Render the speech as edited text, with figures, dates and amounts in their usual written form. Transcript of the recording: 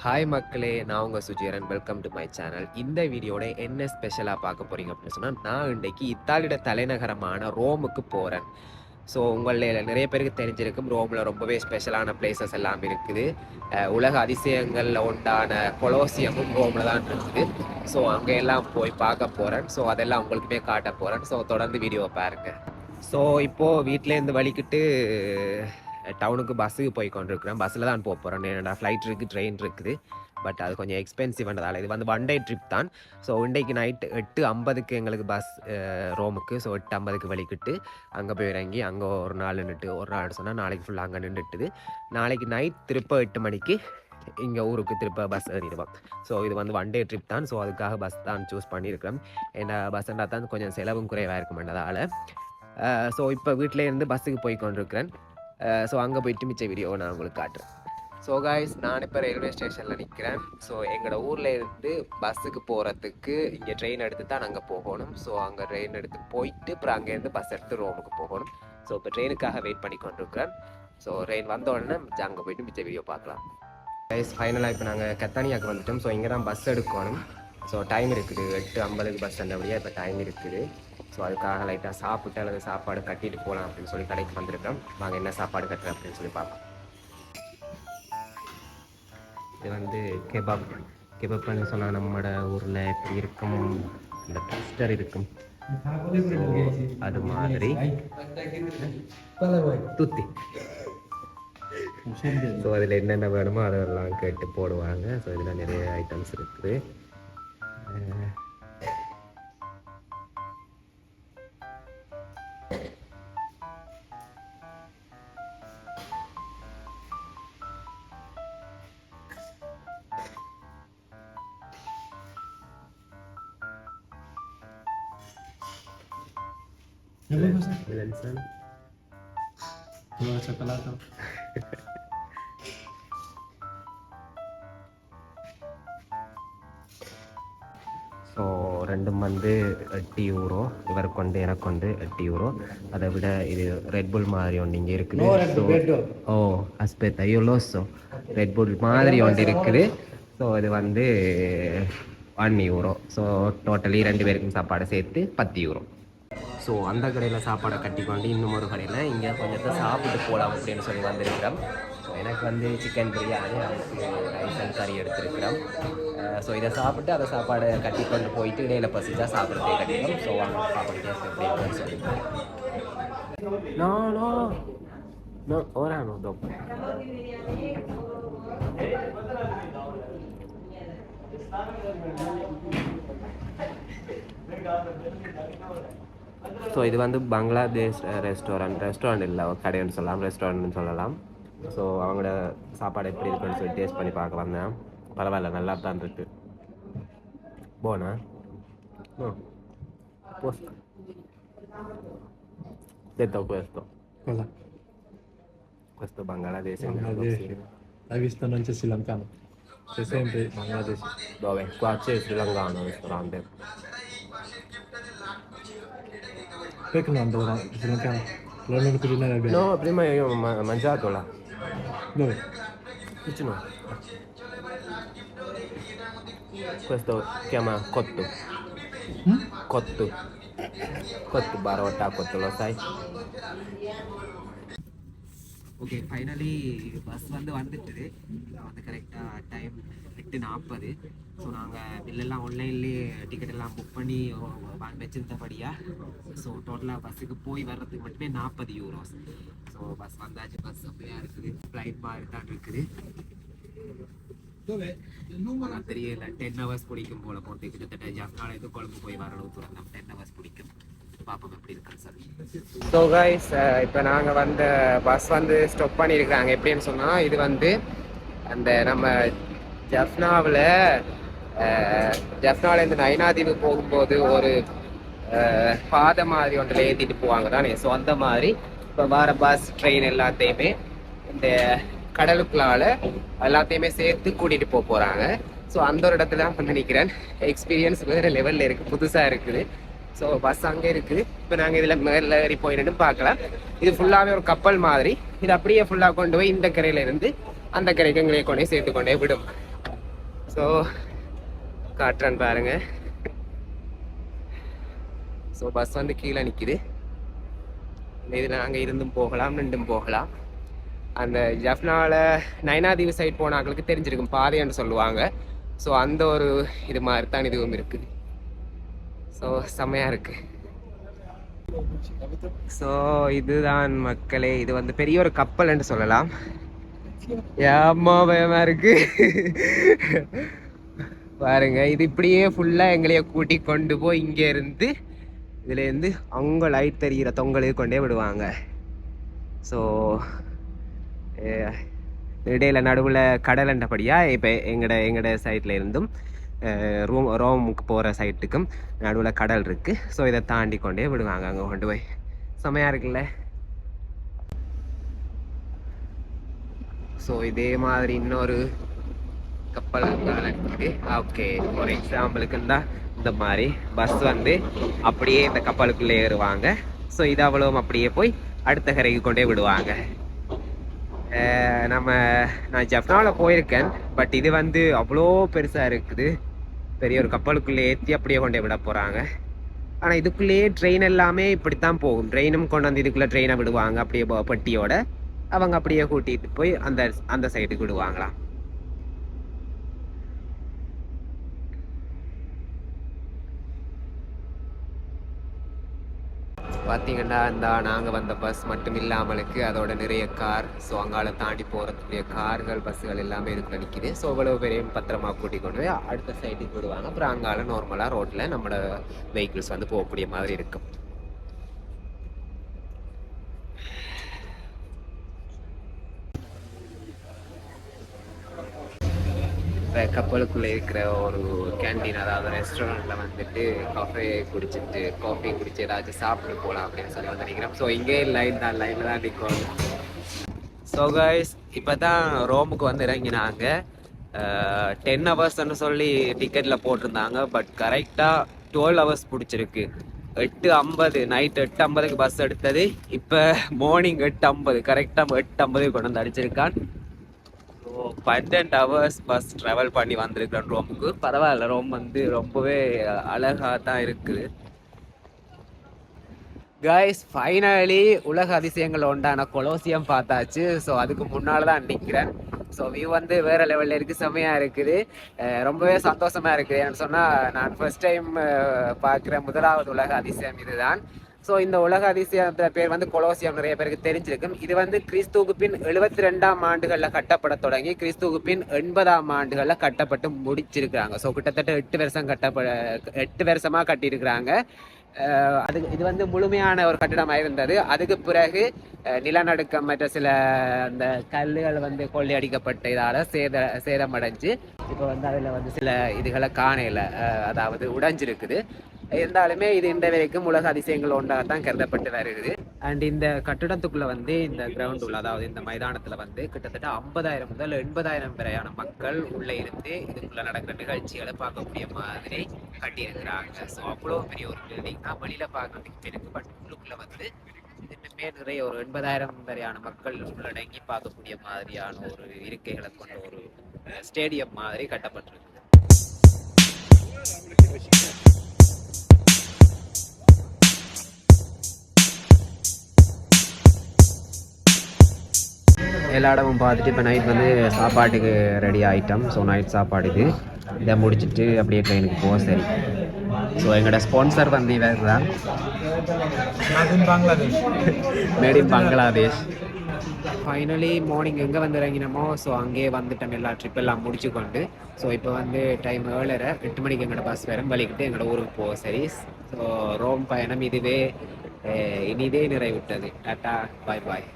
Hi மக்களே, நான் உங்கள் Sujeeran. Welcome to my channel. இந்த வீடியோட என்ன ஸ்பெஷலாக பார்க்க போகிறீங்க அப்படின்னு சொன்னால், நான் இன்றைக்கு இத்தாலியோட தலைநகரமான ரோமுக்கு போகிறேன். ஸோ உங்களில் நிறைய பேருக்கு தெரிஞ்சிருக்கும், ரோமில் ரொம்பவே ஸ்பெஷலான பிளேசஸ் எல்லாம் இருக்குது. உலக அதிசயங்களில் உண்டான கொலோசியமும் ரோமில் தான் இருக்குது. ஸோ அங்கே எல்லாம் போய் பார்க்க போகிறேன். ஸோ அதெல்லாம் உங்களுக்குமே காட்ட போகிறேன். ஸோ தொடர்ந்து வீடியோவை பாருங்கள். ஸோ இப்போது வீட்டிலேருந்து வலிக்கிட்டு டவுனுக்கு பஸ்ஸுக்கு போய் கொண்டிருக்கிறேன். பஸ்ஸில் தான் போக போகிறேன். என்னடா ஃப்ளைட் இருக்குது, ட்ரெயின் இருக்குது. பட் அது கொஞ்சம் எக்ஸ்பென்சிவ்ன்றதால இது வந்து 1 டே ட்ரிப் தான். ஸோ இன்றைக்கு நைட்டு 8:50 எங்களுக்கு பஸ் ரோமுக்கு. ஸோ 8:50 வலிக்கிட்டு அங்கே போய் இறங்கி அங்கே ஒரு நாள் நின்றுட்டு, ஒரு நாள் சொன்னால் நாளைக்கு ஃபுல்லாக அங்கே நின்றுட்டுது. நாளைக்கு நைட் திருப்ப 8 மணிக்கு இங்கே ஊருக்கு திருப்ப பஸ் ஏறிடுவோம். ஸோ இது வந்து 1 டே ட்ரிப் தான். ஸோ அதுக்காக பஸ் தான் சூஸ் பண்ணியிருக்கிறோம். ஏன்னா பஸ்ஸுன்றா தான் கொஞ்சம் செலவும் குறைவாக இருக்குமென்றதால. ஸோ இப்போ வீட்டிலேருந்து பஸ்ஸுக்கு போய் கொண்டிருக்கிறேன். ஸோ அங்கே போயிட்டு மிச்ச வீடியோவை நான் உங்களுக்கு காட்டுறேன். ஸோ காய்ஸ், நான் இப்போ ரயில்வே ஸ்டேஷனில் நிற்கிறேன். ஸோ எங்களோட ஊரில் இருந்து பஸ்ஸுக்கு போகிறதுக்கு இங்கே ட்ரெயின் எடுத்து தான் நாங்கள் போகணும். ஸோ அங்கே ட்ரெயின் எடுத்து போயிட்டு அப்புறம் அங்கேருந்து பஸ் எடுத்து ரோமுக்கு போகணும். ஸோ இப்போ ட்ரெயினுக்காக வெயிட் பண்ணி கொண்டிருக்கிறேன். ஸோ ட்ரெயின் வந்த உடனே அங்கே போயிட்டு மிச்ச வீடியோ பார்க்கலாம். கைஸ், ஃபைனலாக இப்போ நாங்கள் கத்தானியாவுக்கு வந்துட்டோம். ஸோ இங்கே தான் பஸ் எடுக்கணும். ஸோ டைம் இருக்குது, 8:50 பஸ் ஸ்டாண்டபடியாக இப்போ டைம் இருக்குது. ஸோ அதுக்காக லைட்டாக சாப்பிட்டு அல்லது சாப்பாடு கட்டிட்டு போகலாம் அப்படின்னு சொல்லி கடைக்கு வந்திருக்கோம். வாங்க என்ன சாப்பாடு கட்டுறேன் அப்படின்னு சொல்லி பார்ப்போம். இது வந்து கெபாப்னு சொன்னால் நம்மளோட ஊரில் எப்படி இருக்கும், இந்த ட்விஸ்டர் இருக்கும் அது மாதிரி தூத்தி. ஸோ அதில் என்னென்ன வேணுமோ அதெல்லாம் கேட்டு போடுவாங்க. ஸோ இதில் நிறைய ஐட்டம்ஸ் இருக்குது. Milansan. Cioccolato. ஸோ ரெண்டும் வந்து 8 யூரோ. இவருக்கு கொண்டு எனக்கு கொண்டு 8 யூரோ. அதை விட இது ரெட்புல் மாதிரி ஒன்று இங்கே இருக்குது. ஓ அஸ்பெத்தா யோலோஸோ ரெட்புல் மாதிரி ஒன்று இருக்குது. ஸோ இது வந்து 1 யூரோ. ஸோ டோட்டலி 2 பேருக்கும் சாப்பாடு சேர்த்து 10 யூரோ. ஸோ அந்த கடையில் சாப்பாடை கட்டிக்கொண்டு இன்னும் ஒரு கடையில் இங்கே கொஞ்சத்தை சாப்பிட்டு போகலாம் அப்படின்னு சொல்லி வந்திருக்கிறோம். ஸோ எனக்கு வந்து சிக்கன் பிரியாணி, அதுக்கு ரைஸ் அண்ட் கறி எடுத்துருக்கிறோம். ஸோ இதை சாப்பிட்டு அதை சாப்பாடை கட்டிக்கொண்டு போயிட்டு இடையில பசிச்சா சாப்பிட்றதே கட்டிக்கிறோம். ஸோ வாங்க சாப்பாடு டேஸ்ட் எப்படி இருக்குன்னு சொல்லி. No, ora no, dopo. So இது வந்து பங்களாதேஷ் ரெஸ்டாரண்ட் இல்லை, கடைன்னு சொல்லலாம், ரெஸ்டாரண்ட்னு சொல்லலாம். ஸோ அவங்களோட சாப்பாடு எப்படி இருக்குன்னு சொல்லி டேஸ்ட் பண்ணி பார்க்க வந்தேன். பரவாயில்ல, நல்லா தான் இருக்கு. போனா questo Bangladesh. Hai visto non c'è Sri Lankano? C'è sempre Bangladesh. Dove? Qua c'è Sri Lankano ristorante. Perché non andavo da Sri Lankano? L'hanno cucinare bene. No, prima io ho mangiato là. Dove? Vicino. Questo si chiama cotto. Cotto. Cotto barotta cotto, lo sai? Okay, finally bus வந்துட்டுது. வந்து கரெக்டாக time 8:40. So நாங்கள் பில்லெல்லாம் ஆன்லைன்லேயே ticket எல்லாம் book பண்ணி வாங்கி வச்சுருந்தபடியாக. So டோட்டலாக பஸ்ஸுக்கு போய் வர்றதுக்கு மட்டுமே 40 யூரோஸ். ஸோ பஸ் வந்தாச்சு. பஸ் அப்படியா இருக்குது, ஃப்ளைட் மாதிரி தான் இருக்குது. தெரியல, 10 ஹவர்ஸ் பிடிக்கும் போல் போட்டு. கிட்டத்தட்ட ஜாஃப்னாலேருந்து கொழும்பு போய் வரணும் தூரம் 10 ஹவர்ஸ் பிடிக்கும். பார்ப்போம் எப்படி இருக்குன்னு சொல்லி. ஸோ கைஸ், இப்போ நாங்கள் வந்து பஸ் வந்து ஸ்டாப் பண்ணியிருக்கிறாங்க. எப்படின்னு சொன்னால், இது வந்து அந்த நம்ம ஜஃப்னாலேருந்து நைனாதீவு போகும்போது ஒரு பாதை மாதிரி ஒன்றில் ஏற்றிட்டு போவாங்க தானே. ஸோ அந்த மாதிரி இப்போ வர பஸ், ட்ரெயின் எல்லாத்தையுமே இந்த கடலுக்குள்ளால் எல்லாத்தையுமே சேர்த்து கூட்டிகிட்டு போகிறாங்க. ஸோ அந்த ஒரு இடத்துல தான் வந்து நிற்கிறேன். எக்ஸ்பீரியன்ஸ் வேறு லெவலில் இருக்குது, புதுசாக இருக்குது. ஸோ பஸ் அங்கே இருக்குது. இப்போ நாங்கள் இதில் மேலே ஏறி போயிட்டு பார்க்கலாம். இது ஃபுல்லாகவே ஒரு கப்பல் மாதிரி. இது அப்படியே ஃபுல்லாக கொண்டு போய் இந்த கரையிலேருந்து அந்த கரைக்கு எங்களே கொண்டே சேர்த்து கொண்டே விடும். ஸோ காட்டுறேன் பாருங்க. ஸோ பஸ் வந்து கீழே நிற்கிது. இதில் நாங்கள் இருந்தும் போகலாம், நின்றும் போகலாம். அந்த ஜஃப்னாவில் நயனாதீவு சைட் போனாங்களுக்கு தெரிஞ்சிருக்கும், பாதைன்னு சொல்லுவாங்க. ஸோ அந்த ஒரு இது மாதிரி தான் இதுவும் இருக்குது. ஸோ செம்மையாக இருக்கு. ஸோ இதுதான் மக்களே, இது வந்து பெரிய ஒரு கப்பல்ன்னு சொல்லலாம். ஏம்மா பயமா இருக்கு பாருங்க. இது இப்படியே ஃபுல்லா எங்களையே கூட்டி கொண்டு போய் இங்க இருந்து இதுல இருந்து அவங்க லைட் தெரிகிற தொங்கலுக்கு கொண்டே விடுவாங்க. ஸோ இடையில நடுவில் கடலண்டபடியா இப்போ எங்கட சைட்ல இருந்தும் ரோமுக்கு போகிற சைட்டுக்கும் நடுவில் கடல் இருக்கு. ஸோ இதை தாண்டி கொண்டே விடுவாங்க அங்கே கொண்டு போய். செமையா இருக்குல்ல. ஸோ இதே மாதிரி இன்னொரு கப்பல் இருக்குது. ஓகே, ஃபார் எக்ஸாம்பிளுக்கு தான் இந்த மாதிரி பஸ் வந்து அப்படியே இந்த கப்பலுக்குள்ளே ஏறுவாங்க. ஸோ இது அவ்வளவும் அப்படியே போய் அடுத்த கரைக்கு கொண்டே விடுவாங்க. நான் ஜஃப்னாவில் போயிருக்கேன், பட் இது வந்து அவ்வளோ பெருசாக இருக்குது. பெரிய ஒரு கப்பலுக்குள்ளே ஏற்றி அப்படியே கொண்டே விட போகிறாங்க. ஆனால் இதுக்குள்ளேயே ட்ரெயின் எல்லாமே இப்படித்தான் போகும். ட்ரெயினும் கொண்டு வந்து இதுக்குள்ளே ட்ரெயினை விடுவாங்க அப்படியே பெட்டியோட. அவங்க அப்படியே கூட்டிகிட்டு போய் அந்த சைடுக்கு விடுவாங்களாம். பார்த்தீங்கன்னா இந்த நாங்கள் வந்த பஸ் மட்டும் இல்லாமலுக்கு அதோட நிறைய கார், ஸோ அங்கால தாண்டி போகிறதுக்குரிய கார்கள், பஸ்ஸுகள் எல்லாமே இதுக்குள்ள நிற்கிது. ஸோ இவ்வளோ பெரிய பத்திரமா கூட்டிக் கொண்டு போய் அடுத்த சைட்டுக்கு விடுவாங்க. அப்புறம் அங்கால நார்மலாக ரோட்டில் நம்மளோட வெஹிக்கிள்ஸ் வந்து போகக்கூடிய மாதிரி இருக்கும். இப்போ கப்பலுக்குள்ளே இருக்கிற ஒரு கேன்டீன், அதாவது ரெஸ்டாரண்ட்டில் வந்துட்டு காஃபி குடிச்சு ஏதாச்சும் சாப்பிட்டு போகலாம் அப்படின்னு சொல்லி வந்து நினைக்கிறேன். ஸோ இங்கே லைனில் தான் நிற்கணும். ஸோ கைஸ், இப்போ தான் ரோமுக்கு வந்து இறங்கினாங்க. 10 ஹவர்ஸ்ன்னு சொல்லி டிக்கெட்டில் போட்டிருந்தாங்க. பட் கரெக்டாக 12 ஹவர்ஸ் பிடிச்சிருக்கு. 8:50 நைட் 8:50க்கு பஸ் எடுத்தது. இப்போ மார்னிங் 8:50 கரெக்டாக 8:50 கொண்டு வந்து அடிச்சிருக்கான். 12 ஹவர்ஸ் பஸ் ட்ராவல் பண்ணி வந்திருக்கிறேன் ரோமுக்கு. பரவாயில்ல, ரோம் வந்து ரொம்பவே அழகாக தான் இருக்குது. கைஸ், ஃபைனலி உலக அதிசயங்கள் உண்டான கொலோசியம் பார்த்தாச்சு. ஸோ அதுக்கு முன்னால் தான் நிற்கிறேன். ஸோ வியூ வந்து வேறு லெவலில் இருக்குது, செம்மையாக இருக்குது. ரொம்பவே சந்தோஷமாக இருக்குது. ஏன்னு சொன்னால் நான் ஃபர்ஸ்ட் டைம் பார்க்குற முதலாவது உலக அதிசயம் இதுதான். ஸோ இந்த உலக அதிசயத்த பேர் வந்து கொலோசியம், நிறைய பேருக்கு தெரிஞ்சிருக்கும். இது வந்து கிறிஸ்துவுக்கு பின் 72ஆம் ஆண்டுகளில் கட்டப்பட தொடங்கி கிறிஸ்துவுக்கு பின் 80ஆம் ஆண்டுகளில் கட்டப்பட்டு முடிச்சிருக்கிறாங்க. ஸோ கிட்டத்தட்ட 8 வருஷமாக கட்டியிருக்கிறாங்க. இது வந்து முழுமையான ஒரு கட்டிடமாக இருந்தது. அதுக்கு பிறகு நிலநடுக்கம் மற்ற சில அந்த கல்லுகள் வந்து கொள்ளையடிக்கப்பட்ட இதால் சேதமடைஞ்சு இப்போ வந்து அதில் வந்து சில இதுகளை காணையில், அதாவது உடைஞ்சிருக்குது. இருந்தாலுமே இது இந்த வரைக்கும் உலக அதிசயங்கள் ஒன்றாகத்தான் கருதப்பட்டு வருகிறது. அண்ட் இந்த கட்டிடத்துக்குள்ள வந்து இந்த கிரவுண்ட் உள்ள, அதாவது இந்த மைதானத்தில் வந்து கிட்டத்தட்ட 50,000 முதல் 80,000 வரையான மக்கள் உள்ளே இருந்து இதுக்குள்ள நடக்கிற நிகழ்ச்சிகளை பார்க்கக்கூடிய மாதிரி கட்டியிருக்கிறாங்க. ஸோ அவ்வளோ பெரிய ஒரு பில்டிங் தான். வெளியில் பார்க்கறதுக்கு இருக்கு, பட் உள்ளுக்குள்ள வந்து இன்னுமே நிறைய ஒரு 80,000 வரையான மக்கள் உள்ளடங்கி பார்க்கக்கூடிய மாதிரியான ஒரு இருக்கைகளை கொண்ட ஒரு ஸ்டேடியம் மாதிரி கட்டப்பட்டிருக்கு. எல்லா இடமும் பார்த்துட்டு இப்போ நைட் வந்து சாப்பாட்டுக்கு ரெடி ஆகிட்டோம். ஸோ நைட் சாப்பாடு இதை முடிச்சுட்டு அப்படியே ட்ரெயினுக்கு போக. சரி, ஸோ எங்களோட ஸ்பான்சர் வந்து இவர் தான், made in Bangladesh. Finally morning எங்கே வந்து இறங்கினோமோ ஸோ அங்கேயே வந்துட்டோம். எல்லா ட்ரிப் எல்லாம் முடிச்சு கொண்டு. ஸோ இப்போ வந்து டைம் 7:30, 8 மணிக்கு எங்களோட பஸ் வரும் வலிக்கிட்டு எங்களோட ஊருக்கு போக. சரி, ஸோ ரோம் பயணம் இனிதே நிறைவுட்டது. டாட்டா, பாய் பாய்.